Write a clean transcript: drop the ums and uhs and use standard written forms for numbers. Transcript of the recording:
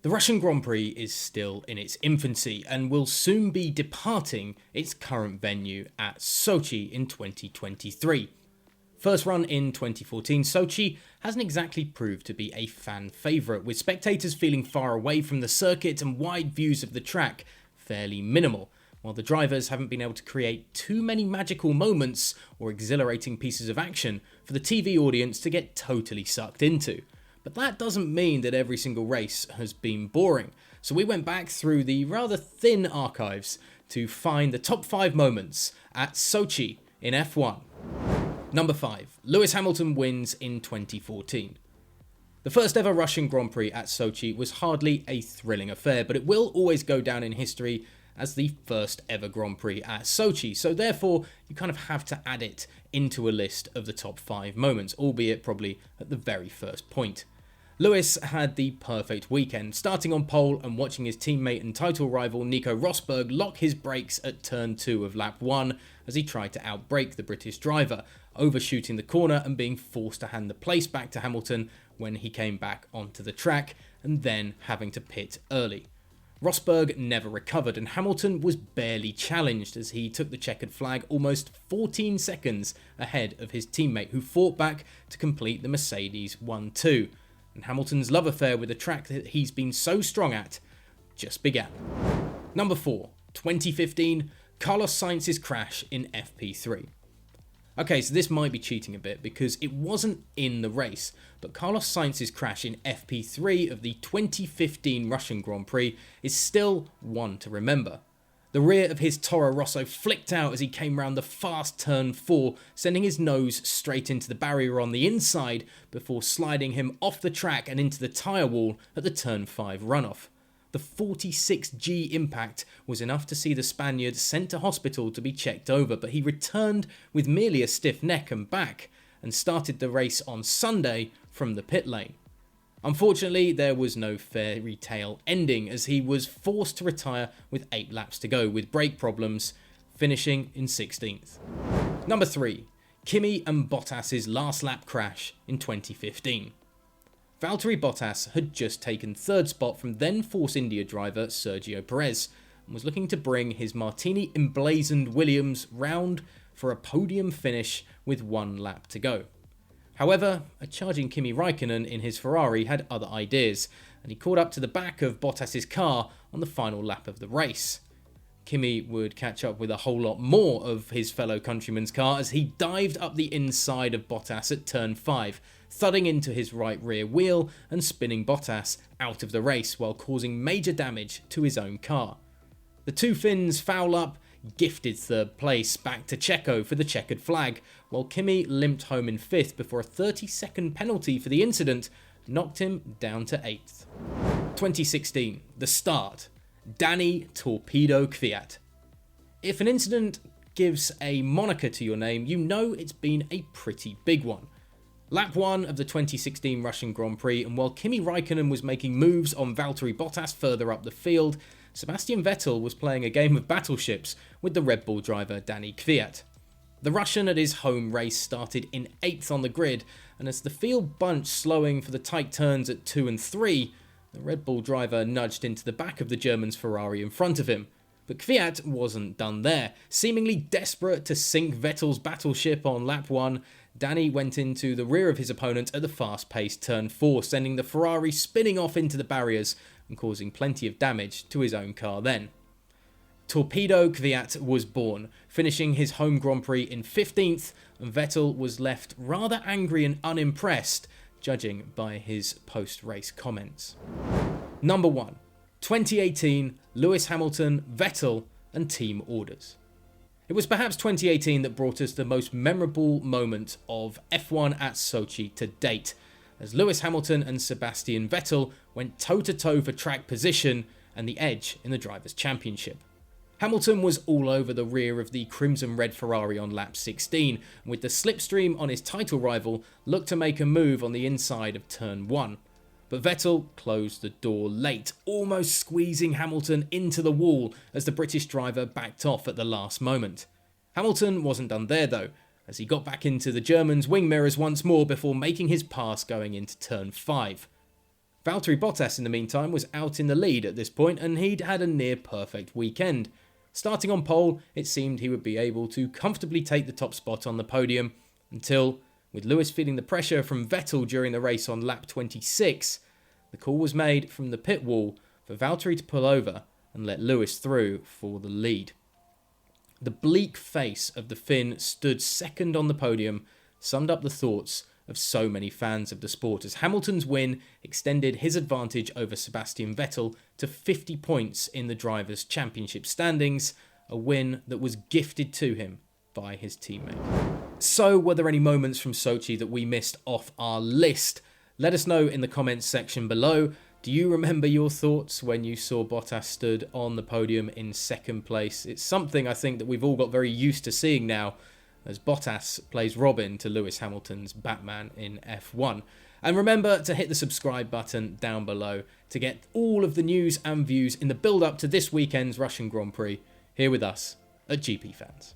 The Russian Grand Prix is still in its infancy and will soon be departing its current venue at Sochi in 2023. First run in 2014, Sochi hasn't exactly proved to be a fan favourite, with spectators feeling far away from the circuit and wide views of the track fairly minimal, while the drivers haven't been able to create too many magical moments or exhilarating pieces of action for the TV audience to get totally sucked into. But that doesn't mean that every single race has been boring, so we went back through the rather thin archives to find the top 5 moments at Sochi in F1. Number 5. Lewis Hamilton wins in 2014. The first ever Russian Grand Prix at Sochi was hardly a thrilling affair, but it will always go down in history as the first ever Grand Prix at Sochi, so therefore you kind of have to add it into a list of the top 5 moments, albeit probably at the very first point. Lewis had the perfect weekend, starting on pole and watching his teammate and title rival Nico Rosberg lock his brakes at turn 2 of lap 1 as he tried to outbrake the British driver, overshooting the corner and being forced to hand the place back to Hamilton when he came back onto the track, and then having to pit early. Rosberg never recovered and Hamilton was barely challenged as he took the checkered flag almost 14 seconds ahead of his teammate, who fought back to complete the Mercedes 1-2. And Hamilton's love affair with the track that he's been so strong at just began. Number 4. 2015, Carlos Sainz's crash in FP3. Okay, so this might be cheating a bit because it wasn't in the race, but Carlos Sainz's crash in FP3 of the 2015 Russian Grand Prix is still one to remember. The rear of his Toro Rosso flicked out as he came round the fast turn 4, sending his nose straight into the barrier on the inside before sliding him off the track and into the tyre wall at the turn 5 runoff. The 46G impact was enough to see the Spaniard sent to hospital to be checked over, but he returned with merely a stiff neck and back and started the race on Sunday from the pit lane. Unfortunately, there was no fairy tale ending as he was forced to retire with 8 laps to go with brake problems, finishing in 16th. Number 3. Kimi and Bottas's last lap crash in 2015. Valtteri Bottas had just taken 3rd spot from then Force India driver Sergio Perez and was looking to bring his Martini emblazoned Williams round for a podium finish with 1 lap to go. However, a charging Kimi Raikkonen in his Ferrari had other ideas, and he caught up to the back of Bottas's car on the final lap of the race. Kimi would catch up with a whole lot more of his fellow countryman's car as he dived up the inside of Bottas at turn 5, thudding into his right rear wheel and spinning Bottas out of the race while causing major damage to his own car. The two Finns foul up, gifted 3rd place back to Checo for the checkered flag, while Kimi limped home in 5th before a 30-second penalty for the incident knocked him down to 8th. 2016, the start. Daniil Torpedo Kvyat. If an incident gives a moniker to your name, you know it's been a pretty big one. Lap 1 of the 2016 Russian Grand Prix, and while Kimi Raikkonen was making moves on Valtteri Bottas further up the field, Sebastian Vettel was playing a game of battleships with the Red Bull driver Daniil Kvyat. The Russian at his home race started in 8th on the grid, and as the field bunched slowing for the tight turns at 2 and 3, the Red Bull driver nudged into the back of the German's Ferrari in front of him. But Kvyat wasn't done there. Seemingly desperate to sink Vettel's battleship on lap 1, Danny went into the rear of his opponent at the fast-paced turn 4, sending the Ferrari spinning off into the barriers and causing plenty of damage to his own car then. Torpedo Kvyat was born, finishing his home Grand Prix in 15th, and Vettel was left rather angry and unimpressed, judging by his post-race comments. Number 1. 2018, Lewis Hamilton, Vettel, and team orders. It was perhaps 2018 that brought us the most memorable moment of F1 at Sochi to date, as Lewis Hamilton and Sebastian Vettel went toe-to-toe for track position and the edge in the Drivers' Championship. Hamilton was all over the rear of the crimson-red Ferrari on lap 16, and with the slipstream on his title rival, looked to make a move on the inside of turn 1. But Vettel closed the door late, almost squeezing Hamilton into the wall as the British driver backed off at the last moment. Hamilton wasn't done there though, as he got back into the German's wing mirrors once more before making his pass going into turn 5. Valtteri Bottas, in the meantime, was out in the lead at this point, and he'd had a near-perfect weekend. Starting on pole, it seemed he would be able to comfortably take the top spot on the podium, until, with Lewis feeling the pressure from Vettel during the race on lap 26, the call was made from the pit wall for Valtteri to pull over and let Lewis through for the lead. The bleak face of the Finn stood second on the podium summed up the thoughts of so many fans of the sport, as Hamilton's win extended his advantage over Sebastian Vettel to 50 points in the Drivers' Championship standings, a win that was gifted to him by his teammate. So, were there any moments from Sochi that we missed off our list? Let us know in the comments section below. Do you remember your thoughts when you saw Bottas stood on the podium in second place? It's something I think that we've all got very used to seeing now, as Bottas plays Robin to Lewis Hamilton's Batman in F1. And remember to hit the subscribe button down below to get all of the news and views in the build-up to this weekend's Russian Grand Prix here with us at GPFans.